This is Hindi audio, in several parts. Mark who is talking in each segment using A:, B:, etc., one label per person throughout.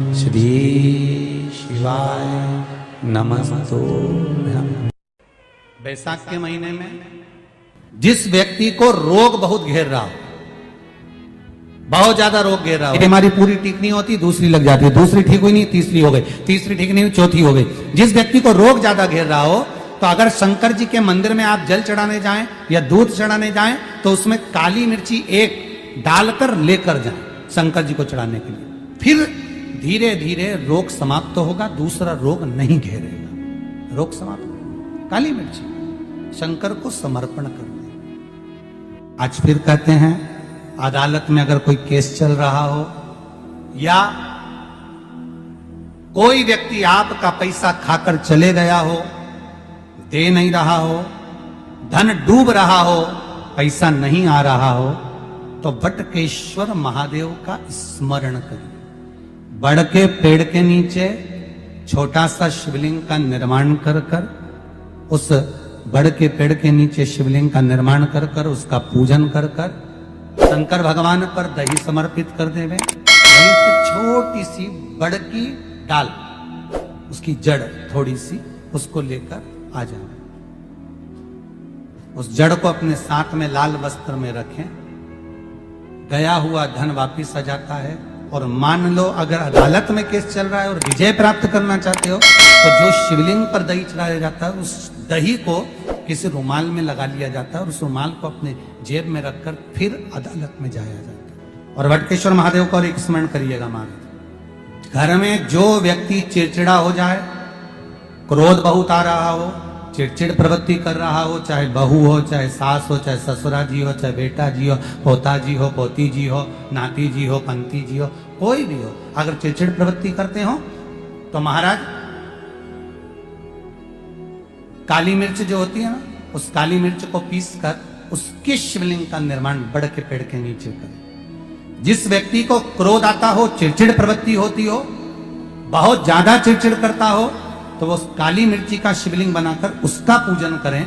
A: श्री शिवाय नमस्तुभ्यं। बैसाख के महीने में जिस व्यक्ति को रोग बहुत घेर रहा हो, बहुत ज्यादा रोग घेर रहा हो, बीमारी पूरी ठीक नहीं होती, दूसरी लग जाती है, दूसरी ठीक हुई नहीं, तीसरी हो गई, तीसरी ठीक नहीं हुई, चौथी हो गई। जिस व्यक्ति को रोग ज्यादा घेर रहा हो, तो अगर शंकर जी के मंदिर में आप जल चढ़ाने जाएं या दूध चढ़ाने जाएं, तो उसमें काली मिर्ची एक डालकर लेकर जाएं शंकर जी को चढ़ाने के लिए। फिर धीरे धीरे रोग समाप्त होगा, दूसरा रोग नहीं घेरेगा, रोग समाप्त। काली मिर्ची शंकर को समर्पण करना। आज फिर कहते हैं, अदालत में अगर कोई केस चल रहा हो या कोई व्यक्ति आपका पैसा खाकर चले गया हो, दे नहीं रहा हो, धन डूब रहा हो, पैसा नहीं आ रहा हो, तो बटकेश्वर महादेव का स्मरण करिए। बड़ के पेड़ के नीचे छोटा सा शिवलिंग का निर्माण कर कर, उस बड़ के पेड़ के नीचे शिवलिंग का निर्माण कर कर उसका पूजन कर कर शंकर भगवान पर दही समर्पित कर देवे। वहीं से छोटी सी बड़ की डाल, उसकी जड़ थोड़ी सी, उसको लेकर आ जाए। उस जड़ को अपने साथ में लाल वस्त्र में रखें। गया हुआ धन वापिस आ जाता है। और मान लो अगर अदालत में केस चल रहा है और विजय प्राप्त करना चाहते हो, तो जो शिवलिंग पर दही चढ़ाया जाता है, उस दही को किसी रुमाल में लगा लिया जाता है और उस रुमाल को अपने जेब में रखकर फिर अदालत में जाया जाता है। और बटकेश्वर महादेव को एक स्मरण करिएगा। महादेव, घर में जो व्यक्ति चिड़चिड़ा हो जाए, क्रोध बहुत आ रहा हो, चिड़चिड़ प्रवृत्ति कर रहा हो, चाहे बहू हो, चाहे सास हो, चाहे ससुरा जी हो, चाहे बेटा जी हो, पोता जी हो, पोती जी हो, नाती जी हो, पंती जी हो, कोई भी हो, अगर चिड़चिड़ प्रवृत्ति करते हो तो महाराज काली मिर्च जो होती है ना, उस काली मिर्च को पीस कर उसके शिवलिंग का निर्माण बड़ के पेड़ के नीचे करें। जिस व्यक्ति को क्रोध आता हो, चिड़चिड़ प्रवृत्ति होती हो, बहुत ज्यादा चिड़चिड़ करता हो, तो वो काली मिर्ची का शिवलिंग बनाकर उसका पूजन करें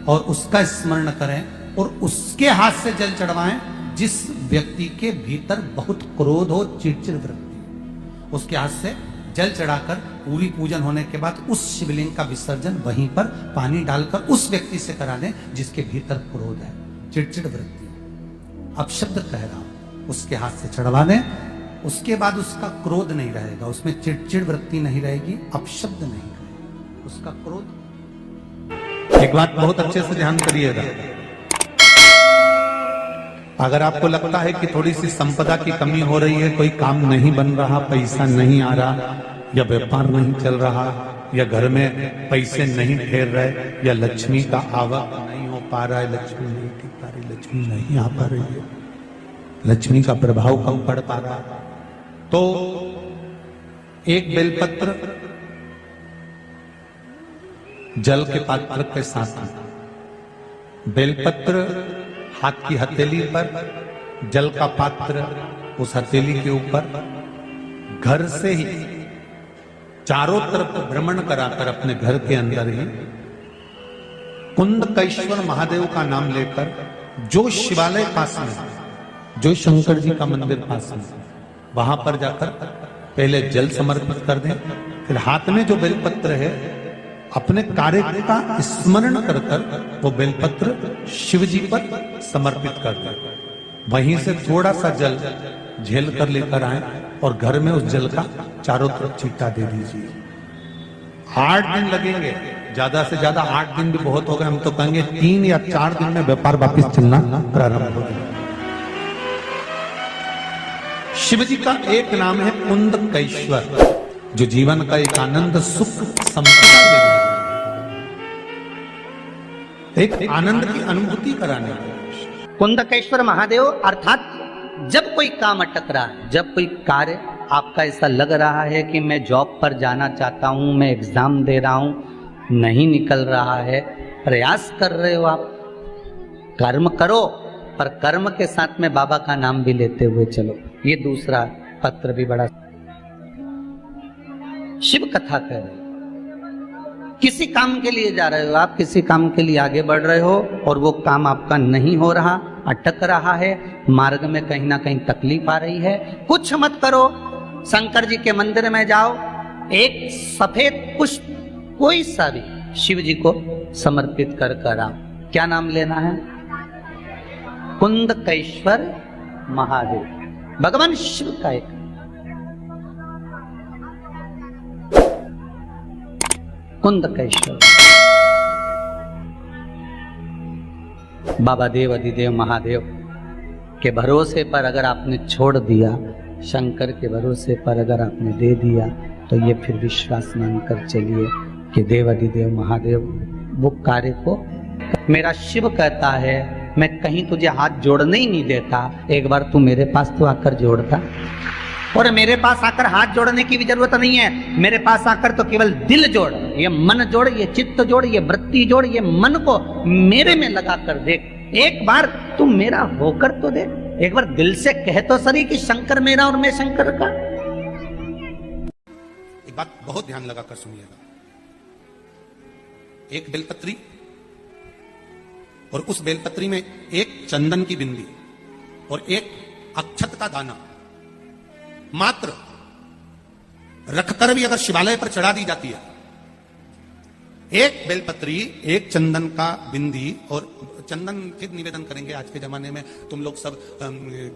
A: और उसका स्मरण करें और उसके हाथ से जल चढ़वाएं। जिस व्यक्ति के भीतर बहुत क्रोध हो, चिड़चिड़ वृत्ति, उसके हाथ से जल चढ़ाकर पूरी पूजन होने के बाद उस शिवलिंग का विसर्जन वहीं पर पानी डालकर उस व्यक्ति से करा दें जिसके भीतर क्रोध है, चिड़चिड़ वृत्ति, अपशब्द कह रहा हूं, उसके हाथ से चढ़वा दें। उसके बाद उसका क्रोध नहीं रहेगा, उसमें चिड़चिड़ वृत्ति नहीं रहेगी, अपशब्द नहीं रहेगा, उसका क्रोध। एक बात बहुत अच्छे से ध्यान करिएगा, अगर आपको लगता है कि थोड़ी सी संपदा की कमी हो रही है, कोई काम नहीं बन रहा, पैसा नहीं आ रहा, या व्यापार नहीं चल रहा, या घर में पैसे नहीं फेर रहे, या लक्ष्मी का आवक नहीं हो पा रहा है, लक्ष्मी नहीं टिक पा रही, लक्ष्मी नहीं आ पा रही है, लक्ष्मी का प्रभाव कम पड़ पा रहा है, तो एक बेलपत्र जल के पात्र के साथ में, बेलपत्र हाथ की हथेली पर, जल का पात्र उस हथेली के ऊपर, घर से ही चारों तरफ भ्रमण कराकर अपने घर के अंदर ही कुंदकेश्वर महादेव का नाम लेकर, जो शिवालय पास में, जो शंकर जी का मंदिर पास में, वहां पर जाकर पहले जल समर्पित कर दें। फिर हाथ में जो बेलपत्र है, अपने कार्य का स्मरण कर कर वो बेलपत्र शिव जी पर समर्पित कर दें। वहीं से थोड़ा सा जल झेल कर लेकर आए और घर में उस जल का चारों तरफ छींटा दे दीजिए। 8 दिन लगेंगे, ज्यादा से ज्यादा 8 दिन भी बहुत हो गए, हम तो कहेंगे 3 या 4 दिन में व्यापार वापिस चलना प्रारंभ हो गया। शिव जी का एक नाम है कुंदकेश्वर, जो जीवन का एक आनंद, सुख, संपदा देने, एक आनंद की अनुभूति कराने।
B: कुंदकेश्वर महादेव अर्थात जब कोई काम अटक रहा है, जब कोई कार्य आपका ऐसा लग रहा है कि मैं जॉब पर जाना चाहता हूं, मैं एग्जाम दे रहा हूं, नहीं निकल रहा है, प्रयास कर रहे हो आप, कर्म करो, पर कर्म के साथ में बाबा का नाम भी लेते हुए चलो। ये दूसरा पत्र भी बड़ा शिव कथा कह रहे हो। किसी काम के लिए जा रहे हो आप, किसी काम के लिए आगे बढ़ रहे हो और वो काम आपका नहीं हो रहा, अटक रहा है, मार्ग में कहीं ना कहीं तकलीफ आ रही है, कुछ मत करो, शंकर जी के मंदिर में जाओ, एक सफेद पुष्प कोई सा भी शिव जी को समर्पित कर कर आओ। क्या नाम लेना है? कुंदकेश्वर महादेव, भगवान शिव का एक कुंदकेश्वर। बाबा देव अधिदेव महादेव के भरोसे पर अगर आपने छोड़ दिया, शंकर के भरोसे पर अगर आपने दे दिया, तो ये फिर विश्वास मानकर चलिए कि देव अधिदेव महादेव वो कार्य को। मेरा शिव कहता है मैं कहीं तुझे हाथ जोड़ने ही नहीं देता, एक बार तू मेरे पास तो आकर जोड़ता। और मेरे पास आकर हाथ जोड़ने की भी जरूरत नहीं है, मेरे पास आकर तो केवल दिल जोड़, ये मन जोड़, ये चित्त जोड़, ये वृत्ति जोड़, ये मन को मेरे में लगा कर देख। एक बार तू मेरा होकर तो देख, एक बार दिल से कह तो सही कि शंकर मेरा और मैं शंकर का।
A: एक बात बहुत ध्यान लगाकर सुनिएगा। एक बेलपत्री और उस बेलपत्री में एक चंदन की बिंदी और एक अक्षत का दाना मात्र रखकर भी अगर शिवालय पर चढ़ा दी जाती है, एक बेलपत्री, एक चंदन का बिंदी, और चंदन फिर निवेदन करेंगे आज के जमाने में तुम लोग सब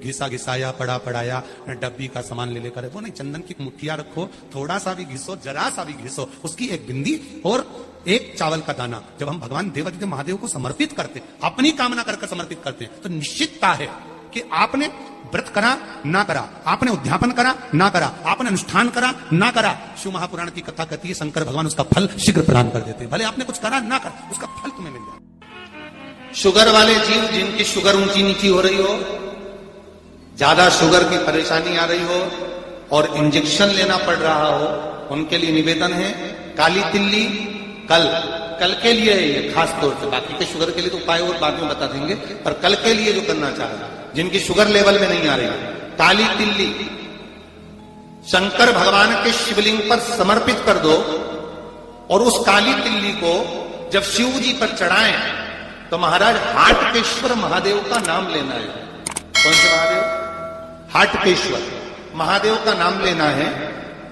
A: घिसा घिसाया पड़ा पड़ाया डब्बी का सामान ले लेकर, वो नहीं, चंदन की मुठ्ठियां रखो, थोड़ा सा भी घिसो, जरा सा भी घिसो, उसकी एक बिंदी और एक चावल का दाना जब हम भगवान देवाधिदेव महादेव को समर्पित करते, अपनी कामना कर समर्पित करते हैं, तो निश्चितता है कि आपने व्रत करा ना करा, आपने उद्यापन करा ना करा, आपने अनुष्ठान करा ना करा, शिव महापुराण की कथा कहती है शंकर भगवान उसका फल शीघ्र प्रदान कर देते हैं। भले आपने कुछ करा ना करा, उसका फल तुम्हें मिल जाए। शुगर वाले जीव जिनकी शुगर ऊंची नीची हो रही हो, ज्यादा शुगर की परेशानी आ रही हो और इंजेक्शन लेना पड़ रहा हो, उनके लिए निवेदन है काली तिल्ली कल के लिए है ये खास तौर से, बाकी के शुगर के लिए तो उपाय और बाद में बता देंगे, पर कल के लिए जो करना चाह रहे हैं जिनकी शुगर लेवल में नहीं आ रही, काली तिल्ली शंकर भगवान के शिवलिंग पर समर्पित कर दो और उस काली तिल्ली को जब शिव जी पर चढ़ाएं तो महाराज हाटकेश्वर महादेव का नाम लेना है। कौन से महादेव? हाटकेश्वर महादेव का नाम लेना है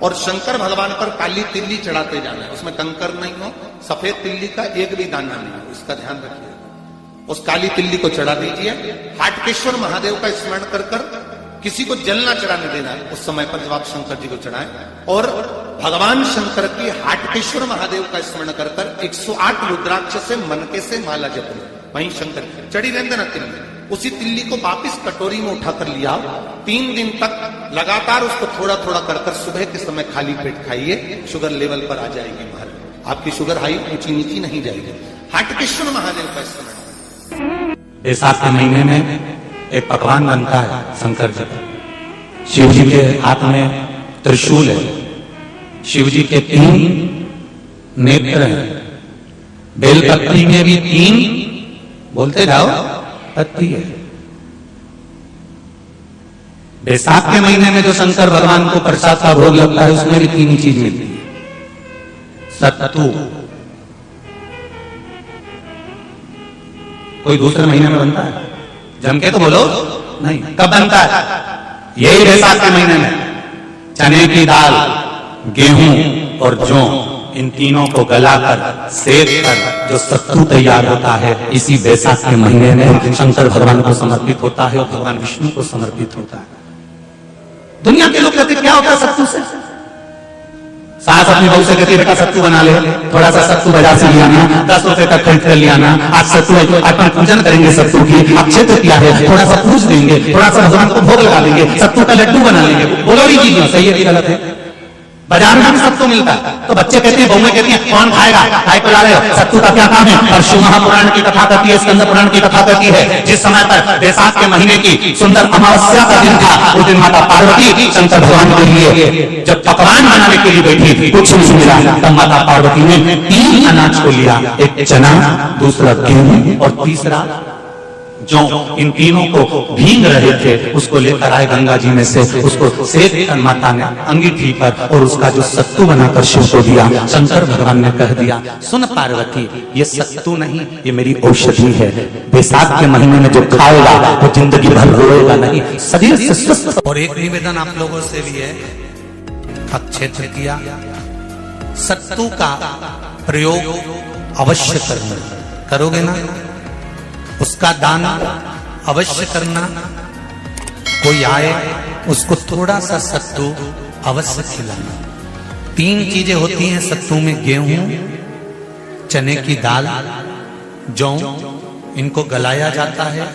A: और शंकर भगवान पर काली तिल्ली चढ़ाते जाना है। उसमें कंकर नहीं हो, सफेद तिल्ली का एक भी दाना नहीं हो, इसका ध्यान रखिए। उस काली तिल्ली को चढ़ा दीजिए, हाटकेश्वर महादेव का स्मरण कर कर, किसी को जल ना चढ़ाने देना है उस समय पर जब आप शंकर जी को चढ़ाएं, और भगवान शंकर की हाटकेश्वर महादेव का स्मरण कर कर 108 रुद्राक्ष से मनके से माला जपना, वहीं शंकर चढ़ी रहने देना तिल्ली। उसी तिल्ली को वापिस कटोरी में उठाकर लिया, 3 दिन तक लगातार उसको थोड़ा थोड़ा कर कर सुबह के समय खाली पेट खाइए, शुगर लेवल पर आ जाएगी महाराज, आपकी शुगर हाई ऊंची नीची नहीं जाएगी। हाटकेश्वर महादेव का स्मरण।
C: बैसाख के महीने में एक पकवान बनता है शंकर जी का। शिव जी के हाथ में त्रिशूल है, शिव जी के 3 नेत्र हैं, बेलपत्री में भी 3, बोलते जाओ, पत्ती है। बैसाख के महीने में जो शंकर भगवान को प्रसाद का भोग लगता है उसमें भी 3 ही चीज मिलती है, सत्तू। कोई दूसरे महीने में बनता है? जम के तो बोलो नहीं। कब बनता है? यही बैसाख के महीने में। चने की दाल, गेहूं और जौ, इन तीनों को गलाकर सेक कर जो सत्तू तैयार होता है, इसी बैसाख के महीने में शंकर भगवान को समर्पित होता है और भगवान विष्णु को समर्पित होता है। दुनिया के लोग कहते क्या होता है सत्तू से? सास अपनी बहू से कहती बेटा सत्तू बना ले, थोड़ा सा सत्तू बाजार से ले आना, 10 रुपए का खरीद कर ले आना, आज सत्तू अपन पूजन करेंगे सत्तू की, अक्षय तृतीया है, थोड़ा सा पूज देंगे, थोड़ा सा भगवान को भोग लगा देंगे, सत्तू का लड्डू बना लेंगे। बोलो ये चीज सही है कि गलत है? बाजार में भी सत्तू मिलता है, तो बच्चे कहते हैं, बहुएं कहती हैं कौन खाएगा, खाए को ला रहे हो, सत्तू का क्या काम है? और शिव महापुराण की कथा कहती है, स्कंद पुराण की कथा कहती है, जिस समय पर बैसाख के महीने की सुंदर अमावस्या का दिन था, उस दिन माता पार्वती शंकर भगवान के लिए जब पकवान बनाने के लिए बैठी, कुछ नहीं मिला, तब माता पार्वती ने 3 अनाज को लिया, एक चना, दूसरा गेहूं और तीसरा जो, इन तीनों को भींग रहे थे उसको लेकर आए गंगा जी में से, उसको सेक कर माता ने अंगीठी पर और उसका जो सत्तू बनाकर शिव को दिया। शंकर भगवान ने कह दिया, सुन पार्वती, ये सत्तू नहीं, ये मेरी औषधि है, बैसाख के महीने में जो खाएगा वो जिंदगी भर रोएगा नहीं, शरीर से स्वस्थ।
A: और एक निवेदन आप लोगों से भी है, अक्षय तृतीया, सत्तू का प्रयोग अवश्य करना, करोगे ना? उसका दान अवश्य करना। कोई आए उसको थोड़ा सा सत्तू अवश्य खिलाना। 3 चीजें होती हैं सत्तू में, गेहूं, चने की दाल, जौ, इनको गलाया जाता है।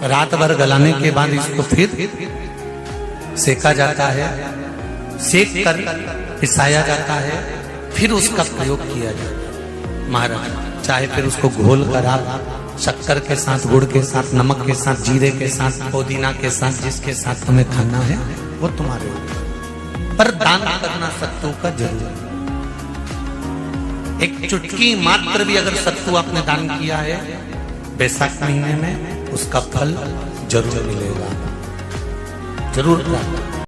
A: रात भर गलाने के बाद इसको फिर सेका जाता है, सेक कर पिसाया जाता है, फिर उसका प्रयोग किया जाता है। महाराज चाहे फिर उसको घोल कर आप शक्कर के साथ, गुड़ के साथ, नमक के साथ, जीरे के साथ, पुदीना के साथ, जिसके साथ तुम्हें खाना है वो तुम्हारे ऊपर, पर दान करना सत्तू का जरूर। एक चुटकी मात्र भी अगर सत्तू आपने दान किया है बैसाख महीने में, उसका फल जरूर मिलेगा, जरूर प्राप्त।